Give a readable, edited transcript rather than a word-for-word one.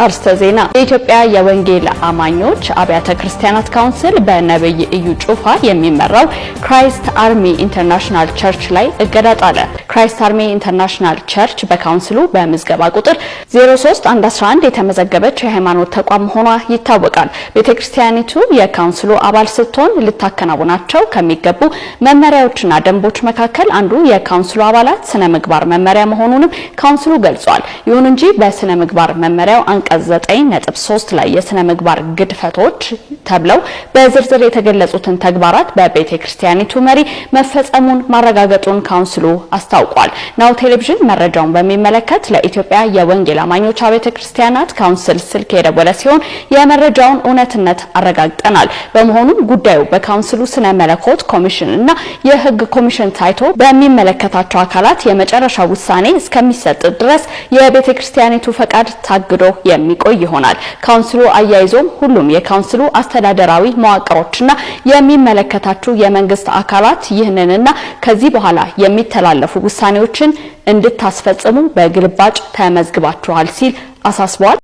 አርስተ ዜና የኢትዮጵያ የወንጌል አማኞች አብያተ ክርስቲያናት ካውንስል በነብይ እዩ ጩፋ የሚመራው ክራይስት አርሚ ኢንተርናሽናል ቸርች ላይ እገዳ ጣለ። ክራይስት አርሚ ኢንተርናሽናል ቸርች በካውንስሉ በምዝገባ ቁጥር 03111 የተመዘገበች የሃይማኖት ተቋም ሆኗ ይታወቃል። ቤተክርስቲያኒቱ የካውንስሉ አባል ስትሆን ልታከናውናቸው ከሚገቡ መመሪያዎችና ደንቦች መካከል አንዱ የካውንስሉ አባላት ስነ ምግባር መመሪያ መሆኑንም ካውንስሉ ገልጿል። ይሁን እንጂ በስነ ምግባር መመሪያው አንቀጽ 9.3 ላይ የስነ ምግባር ግድፈቶች ተብለው በዝርዝር የተገለጹትን ተግባራት በቤተክርስቲያኒቱ መሪ መፈጸሙን ማረጋገጡን ካውንስሉ አስታውቋል። ናሁ ቴሌቪዥን መረጃውን በሚመለከት ለኢትዮጵያ የወንጌል አማኞች አብያተ ክርስቲያናት ካውንስል ስልክ የደወለ ሲሆን የመረጃውን እውነትነት አረጋግጠናል። በመሆኑም ጉዳዩ በካውንስሉ ስነ መለኮት ኮሚሽን እና የህግ ኮሚሽን ታይቶ በሚመለከታቸው አካላት የመጨረሻ ውሳኔ እስከሚሰጥ ድረስ የቤተክርስቲያኒቱ ፈቃድ ታግዶ የሚቆይ ይሆናል። ካውንስሉ አያይዞም ሁሉም የካውንስሉ አስተዳደራዊ መዋቅሮችና የሚመለከታቸው የመንግስት አካላት ይህንንና ከዚህ በኋላ የሚተላለፉ ውሳኔዎችን እንድታስፈጽሙ በግልባጭ ተመዝግባችኋል ሲል አሳስቧል።